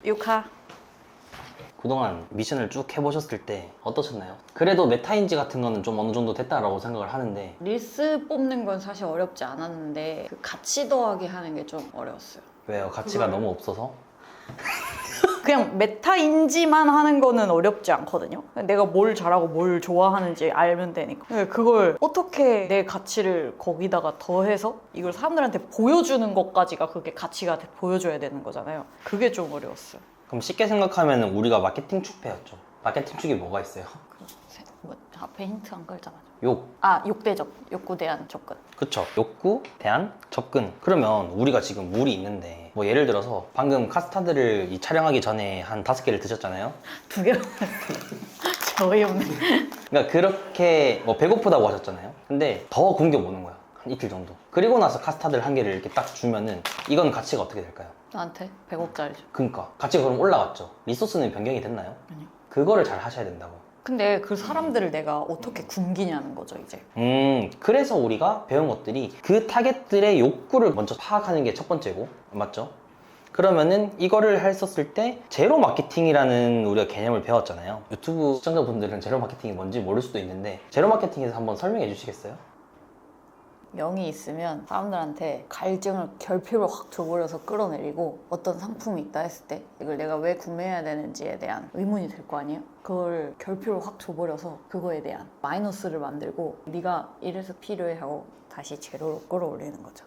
유카. 그동안 미션을 쭉 해보셨을 때 어떠셨나요? 그래도 메타인지 같은 거는 좀 어느 정도 됐다라고 생각을 하는데 릴스 뽑는 건 사실 어렵지 않았는데 그 가치 더하기 하는 게 좀 어려웠어요. 왜요? 가치가 너무 없어서? 그냥 메타인지만 하는 거는 어렵지 않거든요. 내가 뭘 잘하고 뭘 좋아하는지 알면 되니까. 그걸 어떻게 내 가치를 거기다가 더해서 이걸 사람들한테 보여주는 것까지가 그게 가치가 보여줘야 되는 거잖아요. 그게 좀 어려웠어요. 그럼 쉽게 생각하면 우리가 마케팅 축배였죠. 마케팅 축이 뭐가 있어요? 뭐 앞에 힌트 안 걸자마자. 욕. 욕대접. 욕구 대한 접근. 그쵸. 욕구, 대안, 접근. 그러면 우리가 지금 물이 있는데 뭐 예를 들어서 방금 카스타드를 이 촬영하기 전에 한 5개를 드셨잖아요. 2개 저 어이없네. 그러니까 그렇게 뭐 배고프다고 하셨잖아요. 근데 더 굶겨 보는 거야. 한 이틀 정도. 그리고 나서 카스타드를 1개를 이렇게 딱 주면은 이건 가치가 어떻게 될까요? 나한테 100억짜리죠. 그러니까 가치가 그럼 올라갔죠. 리소스는 변경이 됐나요? 아니요. 그거를 잘 하셔야 된다고. 근데 그 사람들을 내가 어떻게 굶기냐는 거죠, 이제. 그래서 우리가 배운 것들이 그 타겟들의 욕구를 먼저 파악하는 게 첫 번째고, 맞죠? 그러면은 이거를 했었을 때 제로 마케팅이라는 우리가 개념을 배웠잖아요. 유튜브 시청자분들은 제로 마케팅이 뭔지 모를 수도 있는데 제로 마케팅에서 한번 설명해 주시겠어요? 명이 있으면 사람들한테 갈증을 결핍을 확 줘버려서 끌어내리고 어떤 상품이 있다 했을 때 이걸 내가 왜 구매해야 되는지에 대한 의문이 들 거 아니에요? 그걸 결핍을 확 줘버려서 그거에 대한 마이너스를 만들고 네가 이래서 필요해 하고 다시 제로로 끌어올리는 거죠.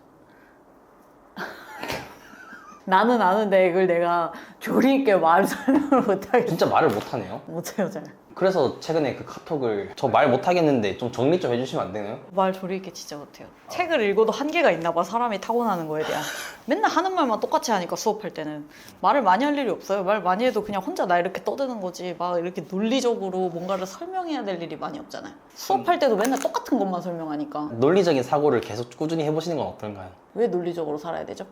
나는 아는데 이걸 내가 조리 있게 말을 설명을 못하겠어. 진짜 말을 못하네요. 못해요, 잘. 그래서 최근에 그 카톡을 저 말 못하겠는데 좀 정리 좀 해주시면 안 되나요? 말 조리 있게 진짜 못해요. 책을 읽어도 한계가 있나 봐, 사람이 타고나는 거에 대한. 맨날 하는 말만 똑같이 하니까 수업할 때는 말을 많이 할 일이 없어요. 말 많이 해도 그냥 혼자 나 이렇게 떠드는 거지 막 이렇게 논리적으로 뭔가를 설명해야 될 일이 많이 없잖아요. 수업할 때도 맨날 똑같은 것만 설명하니까. 논리적인 사고를 계속 꾸준히 해보시는 건 어떨까요? 왜 논리적으로 살아야 되죠?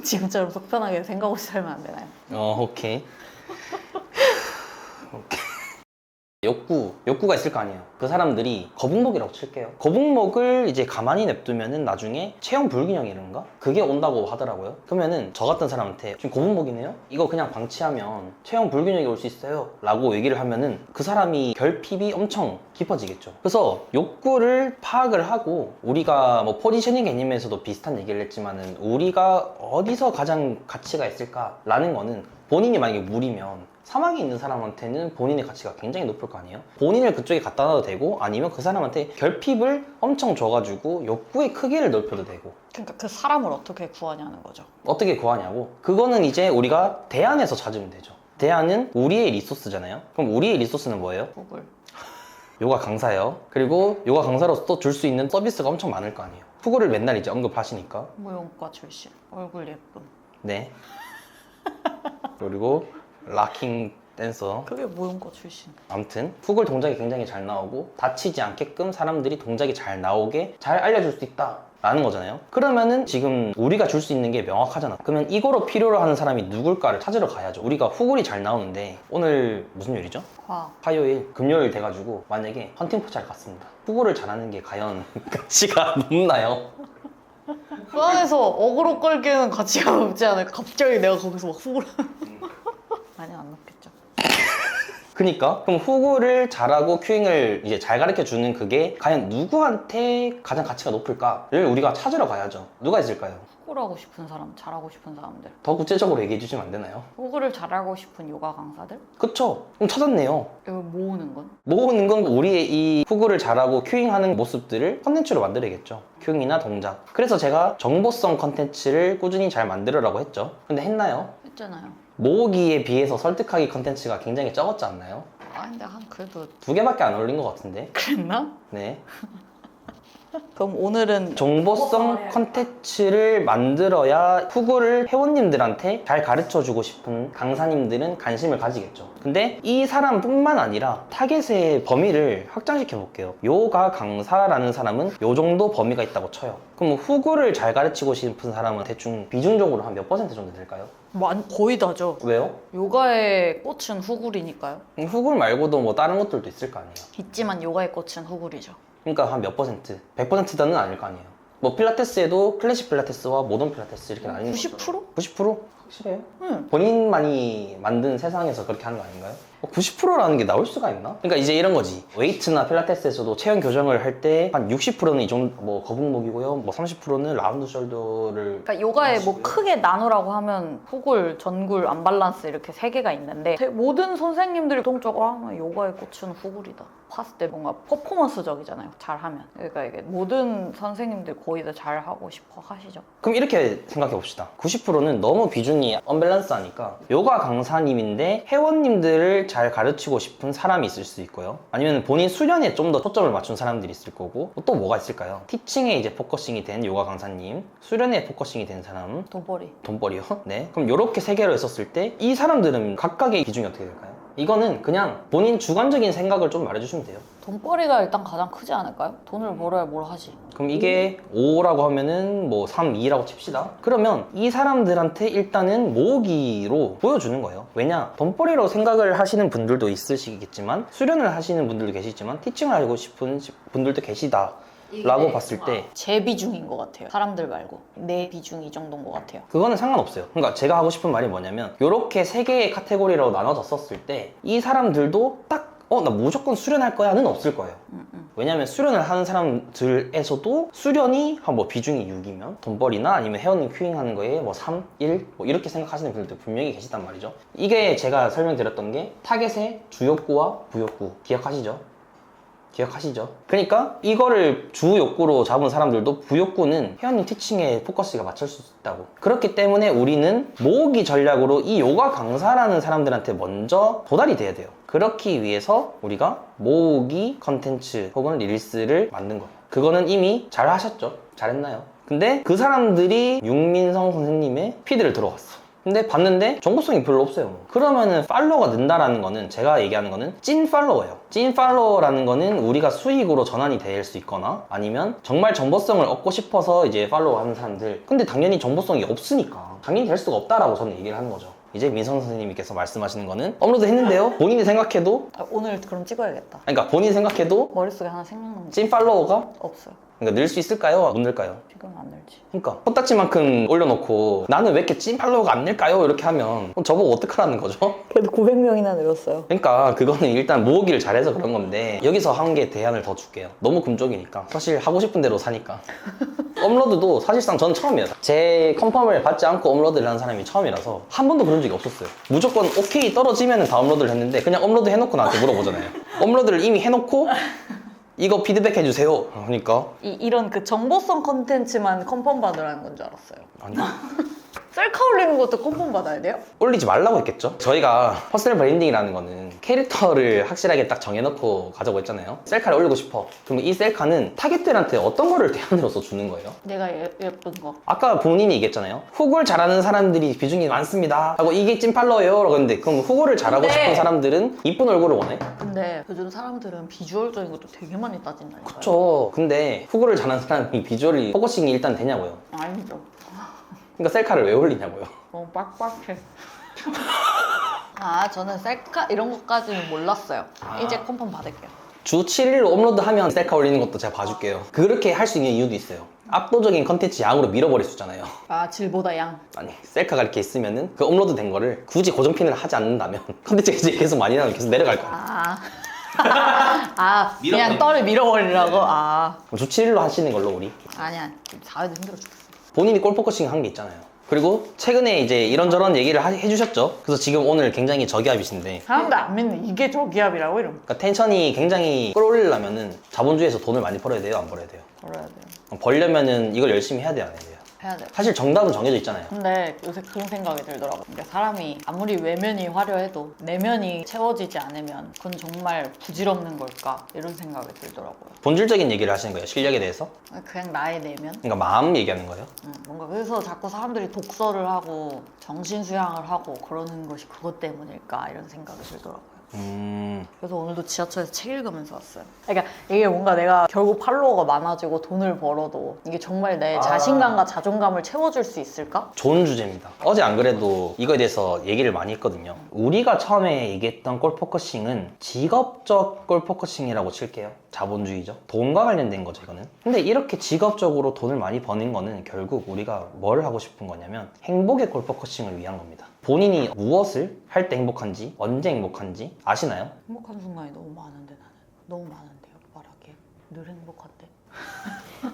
지금처럼 속편하게 생각 없이 살면 안 되나요? 오케이. 욕구가 있을 거 아니에요. 그 사람들이 거북목이라고 칠게요. 거북목을 이제 가만히 냅두면은 나중에 체형 불균형이란가? 그게 온다고 하더라고요. 그러면은 저 같은 사람한테 지금 거북목이네요? 이거 그냥 방치하면 체형 불균형이 올 수 있어요 라고 얘기를 하면은 그 사람이 결핍이 엄청 깊어지겠죠. 그래서 욕구를 파악을 하고 우리가 뭐 포지셔닝 개념에서도 비슷한 얘기를 했지만은 우리가 어디서 가장 가치가 있을까라는 거는 본인이 만약에 물이면 사막에 있는 사람한테는 본인의 가치가 굉장히 높을 거 아니에요? 본인을 그쪽에 갖다 놔도 되고 아니면 그 사람한테 결핍을 엄청 줘가지고 욕구의 크기를 넓혀도 되고. 그러니까 그 사람을 어떻게 구하냐는 거죠. 어떻게 구하냐고? 그거는 이제 우리가 대안에서 찾으면 되죠. 대안은 우리의 리소스잖아요. 그럼 우리의 리소스는 뭐예요? 구글. 요가 강사예요. 그리고 요가 강사로서 또 줄 수 있는 서비스가 엄청 많을 거 아니에요. 후구를 맨날 이제 언급하시니까. 무용과 출신. 얼굴 예쁨. 네. 그리고 락킹 댄서. 그게 무용과 출신. 아무튼 훅을 동작이 굉장히 잘 나오고 다치지 않게끔 사람들이 동작이 잘 나오게 잘 알려줄 수 있다 라는 거잖아요. 그러면은 지금 우리가 줄 수 있는 게 명확하잖아. 그러면 이거로 필요로 하는 사람이 누굴까를 찾으러 가야죠. 우리가 훅이 잘 나오는데 오늘 무슨 요일이죠? 화요일, 금요일 돼가지고 만약에 헌팅 포차를 갔습니다. 훅을 잘하는 게 과연 가치가 높나요? 그 안에서 어그로 끌기는 가치가 높지 않을까? 갑자기 내가 거기서 막 후를 많이 안 높겠죠. 그니까 그럼 후구를 잘하고 큐잉을 이제 잘 가르쳐 주는 그게 과연 누구한테 가장 가치가 높을까를 우리가 찾으러 가야죠. 누가 있을까요? 후구하고 싶은 사람, 잘하고 싶은 사람들. 더 구체적으로 얘기해 주시면 안 되나요? 후구를 잘하고 싶은 요가 강사들? 그쵸? 그럼 찾았네요. 이걸 모으는 건? 모으는 건 우리의 이 후구를 잘하고 큐잉하는 모습들을 컨텐츠로 만들어야겠죠. 큐잉이나 동작. 그래서 제가 정보성 컨텐츠를 꾸준히 잘 만들으라고 했죠. 근데 했나요? 했잖아요. 모으기에 비해서 설득하기 컨텐츠가 굉장히 적었지 않나요? 아 근데 한 그래도 2개밖에 안 올린 것 같은데. 그랬나? 네. 그럼 오늘은 정보성 컨텐츠를 만들어야 후구를 회원님들한테 잘 가르쳐주고 싶은 강사님들은 관심을 가지겠죠. 근데 이 사람뿐만 아니라 타겟의 범위를 확장시켜 볼게요. 요가 강사라는 사람은 요 정도 범위가 있다고 쳐요. 그럼 후구를 잘 가르치고 싶은 사람은 대충 비중적으로 한 몇 퍼센트 정도 될까요? 거의 다죠. 왜요? 요가의 꽃은 후구리니까요. 후구 말고도 뭐 다른 것들도 있을 거 아니에요. 있지만 요가의 꽃은 후구리죠. 그러니까 한 몇 퍼센트? 100%는 아닐 거 아니에요. 뭐 필라테스에도 클래식 필라테스와 모던 필라테스 이렇게 나뉘는 90%? 90%? 확실해요? 응. 본인만이 만든 세상에서 그렇게 하는 거 아닌가요? 90%라는 게 나올 수가 있나? 그러니까 이제 이런 거지. 웨이트나 필라테스에서도 체형 교정을 할 때 한 60%는 이 정도 뭐 거북목이고요. 뭐 30%는 라운드 숄더를 그러니까 요가에 뭐 하시고요. 크게 나누라고 하면 후굴, 전굴, 언밸런스 이렇게 세 개가 있는데 모든 선생님들이 공통적으로 요가의 꽃은 후굴이다. 봤을 때 뭔가 퍼포먼스적이잖아요. 잘하면. 그러니까 이게 모든 선생님들 거의 다 잘하고 싶어 하시죠. 그럼 이렇게 생각해 봅시다. 90%는 너무 비중이 언밸런스하니까 요가 강사님인데 회원님들을 잘 가르치고 싶은 사람이 있을 수 있고요. 아니면 본인 수련에 좀 더 초점을 맞춘 사람들이 있을 거고 또 뭐가 있을까요? 티칭에 이제 포커싱이 된 요가 강사님, 수련에 포커싱이 된 사람, 돈벌이. 돈벌이요? 네. 그럼 이렇게 세 개로 했었을 때 이 사람들은 각각의 비중이 어떻게 될까요? 이거는 그냥 본인 주관적인 생각을 좀 말해주시면 돼요. 돈벌이가 일단 가장 크지 않을까요? 돈을 벌어야 뭘 하지. 그럼 이게 5라고 하면은 뭐 3, 2라고 칩시다. 그러면 이 사람들한테 일단은 모으기로 보여주는 거예요. 왜냐? 돈벌이라고 생각을 하시는 분들도 있으시겠지만 수련을 하시는 분들도 계시지만 티칭을 하고 싶은 분들도 계시다. 라고 봤을 때 제 비중인 것 같아요. 사람들 말고 내 비중이 이 정도인 것 같아요. 그거는 상관없어요. 그러니까 제가 하고 싶은 말이 뭐냐면 이렇게 세 개의 카테고리로 나눠졌었을 때 이 사람들도 딱 나 무조건 수련할 거야는 없을 거예요. 왜냐면 수련을 하는 사람들에서도 수련이 한 뭐 비중이 6이면 돈벌이나 아니면 회원님 큐잉하는 거에 뭐 3, 1 뭐 이렇게 생각하시는 분들도 분명히 계시단 말이죠. 이게 제가 설명드렸던 게 타겟의 주욕구와 부욕구 기억하시죠? 기억하시죠? 그러니까 이거를 주 욕구로 잡은 사람들도 부욕구는 회원님 티칭에 포커스가 맞출 수 있다고. 그렇기 때문에 우리는 모으기 전략으로 이 요가 강사라는 사람들한테 먼저 도달이 돼야 돼요. 그렇기 위해서 우리가 모으기 컨텐츠 혹은 릴스를 만든 거예요. 그거는 이미 잘 하셨죠? 잘했나요? 근데 그 사람들이 윤민성 선생님의 피드를 들어왔어. 근데 봤는데 정보성이 별로 없어요. 그러면은 팔로워가 는다라는 거는 제가 얘기하는 거는 찐 팔로워예요. 찐 팔로워라는 거는 우리가 수익으로 전환이 될 수 있거나 아니면 정말 정보성을 얻고 싶어서 이제 팔로워 하는 사람들. 근데 당연히 정보성이 없으니까 당연히 될 수가 없다라고 저는 얘기를 하는 거죠. 이제 민성 선생님께서 말씀하시는 거는 업로드 했는데요. 본인이 생각해도 오늘 그럼 찍어야겠다. 그러니까 본인이 생각해도 머릿속에 하나 생각나는 게 찐 팔로워가 없어요. 그러니까 늘 수 있을까요? 못 늘까요? 지금 안 늘지. 그러니까 코딱지만큼 올려놓고 나는 왜 이렇게 찐 팔로워가 안 늘까요? 이렇게 하면 그럼 저보고 어떡하라는 거죠? 그래도 900명이나 늘었어요. 그러니까 그거는 일단 모으기를 잘해서 그런 건데 여기서 한 개 대안을 더 줄게요. 너무 금쪽이니까 사실 하고 싶은 대로 사니까 업로드도 사실상 저는 처음이에요. 제 컨펌을 받지 않고 업로드를 한 사람이 처음이라서 한 번도 그런 적이 없었어요. 무조건 오케이 떨어지면 다 업로드를 했는데 그냥 업로드 해놓고 나한테 물어보잖아요. 업로드를 이미 해놓고 이거 피드백 해주세요. 그러니까 이런 그 정보성 컨텐츠만 컨펌 받으라는 건 줄 알았어요. 아니 셀카 올리는 것도 컨펌 받아야 돼요? 올리지 말라고 했겠죠? 저희가 퍼스널 브랜딩이라는 거는 캐릭터를 확실하게 딱 정해놓고 가자고 했잖아요. 셀카를 올리고 싶어. 그럼 이 셀카는 타겟들한테 어떤 거를 대안으로서 주는 거예요? 내가 예쁜 거. 아까 본인이 얘기했잖아요. 후굴 잘하는 사람들이 비중이 많습니다 하고 이게 찐팔로예요 라고 했는데 그럼 후굴을 잘하고 근데- 싶은 사람들은 이쁜 얼굴을 원해? 근데 요즘 사람들은 비주얼적인 것도 되게 많이 따진다니까요. 그쵸. 근데 후굴을 잘하는 사람이 비주얼이 포커싱이 일단 되냐고요. 아니죠. 그러니까 셀카를 왜 올리냐고요. 너무 빡빡해. 저는 셀카 이런 것까지는 몰랐어요. 이제 컨펌 받을게요. 주 7일로 업로드하면 셀카 올리는 것도 제가 봐줄게요. 그렇게 할 수 있는 이유도 있어요. 압도적인 컨텐츠 양으로 밀어버릴 수 있잖아요. 질보다 양. 아니 셀카가 이렇게 있으면은 그 업로드 된 거를 굳이 고정핀을 하지 않는다면 컨텐츠가 이제 계속 많이 나면 계속 내려갈 거야. 그냥 떨을 밀어버리라고? 주 7일로 하시는 걸로 우리. 아니야. 사회도 힘들어 죽겠어. 본인이 골 포커싱 한 게 있잖아요. 그리고 최근에 이제 이런저런 얘기를 해주셨죠. 그래서 지금 오늘 굉장히 저기압이신데 사람들 안 믿는 이게 저기압이라고 이러면 그러니까 텐션이 굉장히 끌어올리려면은 자본주의에서 돈을 많이 벌어야 돼요? 안 벌어야 돼요? 벌어야 돼요. 벌려면은 이걸 열심히 해야 돼요? 안 해야 돼요? 해야 돼요. 사실 정답은 정해져 있잖아요. 근데 요새 그런 생각이 들더라고요. 그러니까 사람이 아무리 외면이 화려해도 내면이 채워지지 않으면 그건 정말 부질없는 걸까? 이런 생각이 들더라고요. 본질적인 얘기를 하시는 거예요? 실력에 대해서? 그냥 나의 내면? 그러니까 마음 얘기하는 거예요? 뭔가 그래서 자꾸 사람들이 독서를 하고 정신수양을 하고 그러는 것이 그것 때문일까? 이런 생각이 들더라고요. 그래서 오늘도 지하철에서 책 읽으면서 왔어요. 그러니까 이게 뭔가 내가 결국 팔로워가 많아지고 돈을 벌어도 이게 정말 내 자신감과 자존감을 채워줄 수 있을까? 좋은 주제입니다. 어제 안 그래도 이거에 대해서 얘기를 많이 했거든요. 우리가 처음에 얘기했던 골 포커싱은 직업적 골 포커싱이라고 칠게요. 자본주의죠. 돈과 관련된 거죠, 이거는. 근데 이렇게 직업적으로 돈을 많이 버는 거는 결국 우리가 뭘 하고 싶은 거냐면 행복의 골 포커싱을 위한 겁니다. 본인이 무엇을 할 때 행복한지, 언제 행복한지 아시나요? 행복한 순간이 너무 많은데 나는 너무 많은데요 말하기에 늘 행복한데